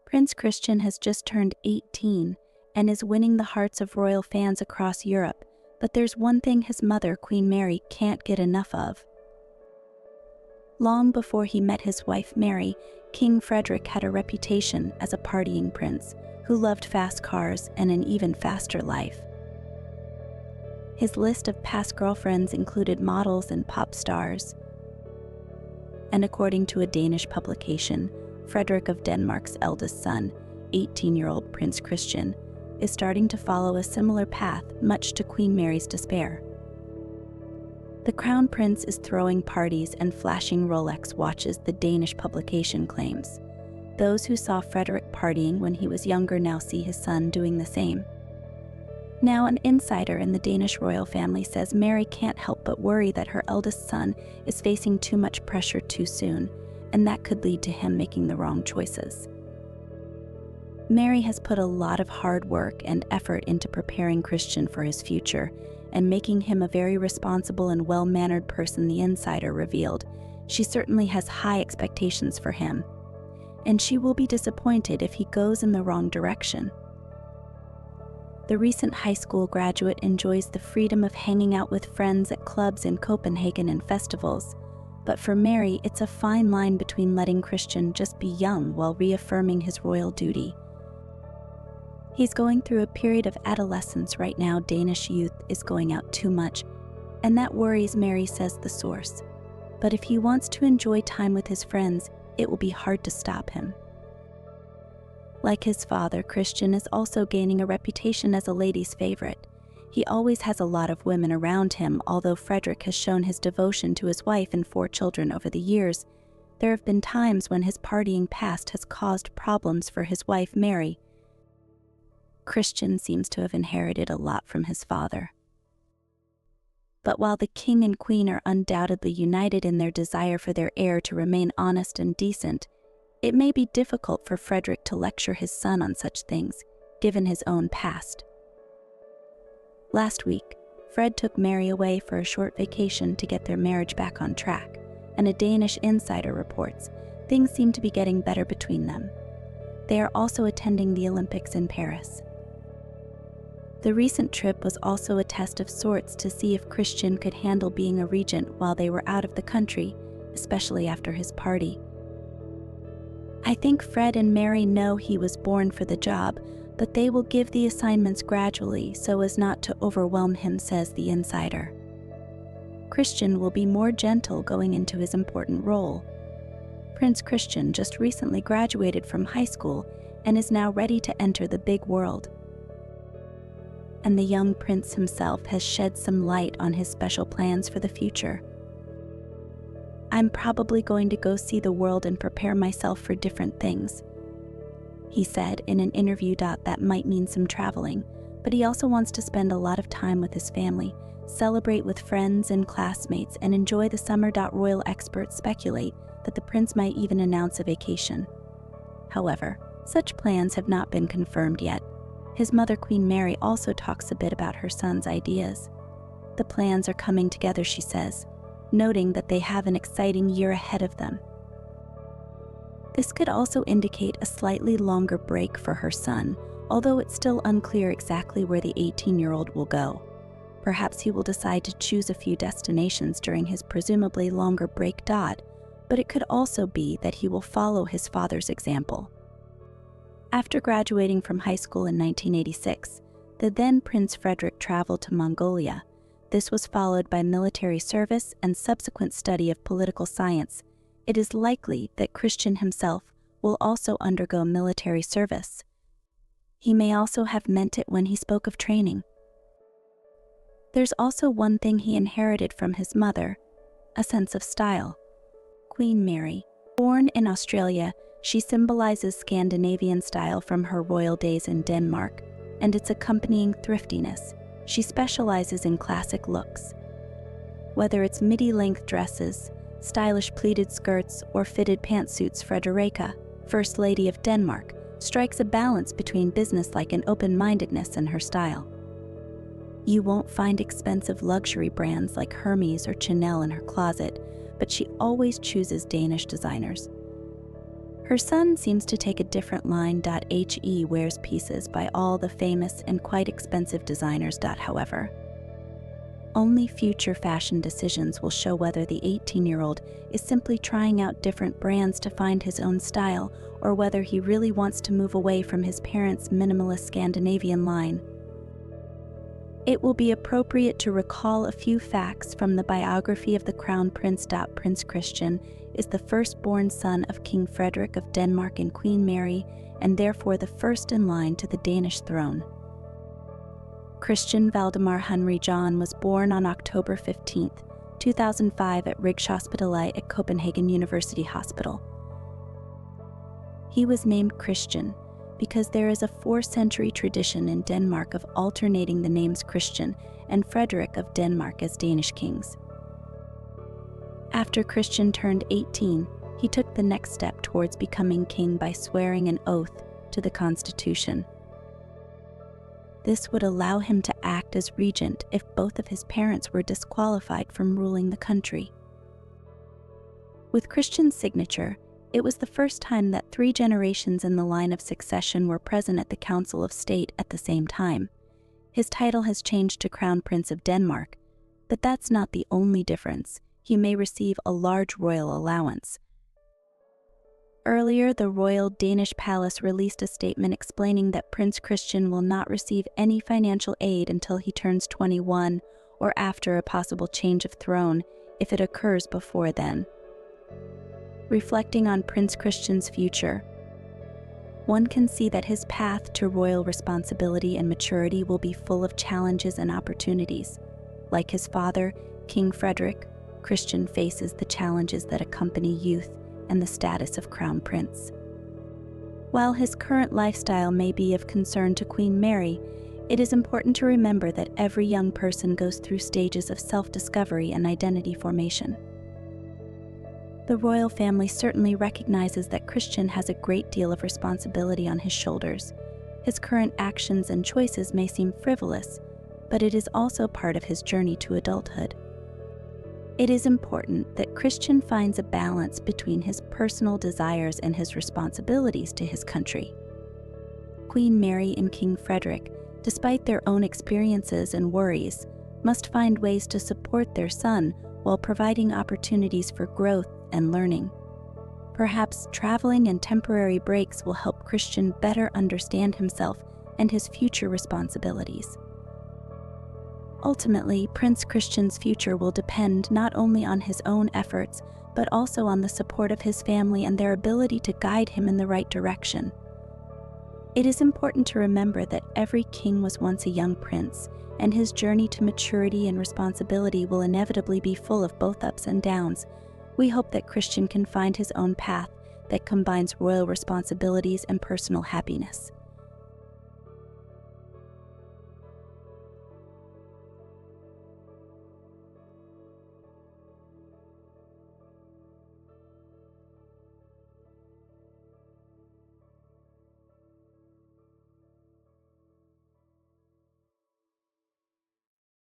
Prince Christian has just turned 18 and is winning the hearts of royal fans across Europe, but there's one thing his mother, Queen Mary, can't get enough of. Long before he met his wife Mary, King Frederick had a reputation as a partying prince who loved fast cars and an even faster life. His list of past girlfriends included models and pop stars. And according to a Danish publication, Frederick of Denmark's eldest son, 18-year-old Prince Christian, is starting to follow a similar path, much to Queen Mary's despair. The Crown Prince is throwing parties and flashing Rolex watches, the Danish publication claims. Those who saw Frederick partying when he was younger now see his son doing the same. Now, an insider in the Danish royal family says Mary can't help but worry that her eldest son is facing too much pressure too soon, and that could lead to him making the wrong choices. Mary has put a lot of hard work and effort into preparing Christian for his future and making him a very responsible and well-mannered person, the insider revealed. She certainly has high expectations for him, and she will be disappointed if he goes in the wrong direction. The recent high school graduate enjoys the freedom of hanging out with friends at clubs in Copenhagen and festivals, but for Mary, it's a fine line between letting Christian just be young while reaffirming his royal duty. He's going through a period of adolescence right now. Danish youth is going out too much, and that worries Mary, says the source. But if he wants to enjoy time with his friends, it will be hard to stop him. Like his father, Christian is also gaining a reputation as a ladies' favorite. He always has a lot of women around him. Although Frederick has shown his devotion to his wife and 4 children over the years, there have been times when his partying past has caused problems for his wife Mary. Christian seems to have inherited a lot from his father. But while the king and queen are undoubtedly united in their desire for their heir to remain honest and decent, it may be difficult for Frederick to lecture his son on such things, given his own past. Last week, Fred took Mary away for a short vacation to get their marriage back on track, and a Danish insider reports things seem to be getting better between them. They are also attending the Olympics in Paris. The recent trip was also a test of sorts to see if Christian could handle being a regent while they were out of the country, especially after his party. I think Fred and Mary know he was born for the job, but they will give the assignments gradually so as not to overwhelm him, says the insider. Christian will be more gentle going into his important role. Prince Christian just recently graduated from high school and is now ready to enter the big world. And the young prince himself has shed some light on his special plans for the future. I'm probably going to go see the world and prepare myself for different things, he said in an interview. That might mean some traveling, but he also wants to spend a lot of time with his family, celebrate with friends and classmates, and enjoy the summer. Royal experts speculate that the prince might even announce a vacation. However, such plans have not been confirmed yet. His mother, Queen Mary, also talks a bit about her son's ideas. The plans are coming together, she says, noting that they have an exciting year ahead of them. This could also indicate a slightly longer break for her son, although it's still unclear exactly where the 18-year-old will go. Perhaps he will decide to choose a few destinations during his presumably longer break. But it could also be that he will follow his father's example. After graduating from high school in 1986, the then Prince Frederick traveled to Mongolia. This was followed by military service and subsequent study of political science. It is likely that Christian himself will also undergo military service. He may also have meant it when he spoke of training. There's also one thing he inherited from his mother: a sense of style. Queen Mary, born in Australia, she symbolizes Scandinavian style from her royal days in Denmark and its accompanying thriftiness. She specializes in classic looks. Whether it's midi-length dresses, stylish pleated skirts, or fitted pantsuits, Frederica, First Lady of Denmark, strikes a balance between businesslike and open-mindedness in her style. You won't find expensive luxury brands like Hermes or Chanel in her closet, but she always chooses Danish designers. Her son seems to take a different line. He wears pieces by all the famous and quite expensive designers. However, only future fashion decisions will show whether the 18-year-old is simply trying out different brands to find his own style, or whether he really wants to move away from his parents' minimalist Scandinavian line. It will be appropriate to recall a few facts from the biography of the Crown Prince. Prince Christian is the firstborn son of King Frederick of Denmark and Queen Mary, and therefore the first in line to the Danish throne. Christian Valdemar Henry John was born on October 15, 2005 at Rigshospitalet at Copenhagen University Hospital. He was named Christian because there is a 4th-century tradition in Denmark of alternating the names Christian and Frederick of Denmark as Danish kings. After Christian turned 18, he took the next step towards becoming king by swearing an oath to the Constitution. This would allow him to act as regent if both of his parents were disqualified from ruling the country. With Christian's signature, it was the first time that 3 generations in the line of succession were present at the Council of State at the same time. His title has changed to Crown Prince of Denmark, but that's not the only difference. He may receive a large royal allowance. Earlier, the Royal Danish Palace released a statement explaining that Prince Christian will not receive any financial aid until he turns 21 or after a possible change of throne, if it occurs before then. Reflecting on Prince Christian's future, one can see that his path to royal responsibility and maturity will be full of challenges and opportunities. Like his father, King Frederick, Christian faces the challenges that accompany youth and the status of crown prince. While his current lifestyle may be of concern to Queen Mary, it is important to remember that every young person goes through stages of self-discovery and identity formation. The royal family certainly recognizes that Christian has a great deal of responsibility on his shoulders. His current actions and choices may seem frivolous, but it is also part of his journey to adulthood. It is important that Christian finds a balance between his personal desires and his responsibilities to his country. Queen Mary and King Frederick, despite their own experiences and worries, must find ways to support their son while providing opportunities for growth and learning. Perhaps traveling and temporary breaks will help Christian better understand himself and his future responsibilities. Ultimately, Prince Christian's future will depend not only on his own efforts, but also on the support of his family and their ability to guide him in the right direction. It is important to remember that every king was once a young prince, and his journey to maturity and responsibility will inevitably be full of both ups and downs. We hope that Christian can find his own path that combines royal responsibilities and personal happiness.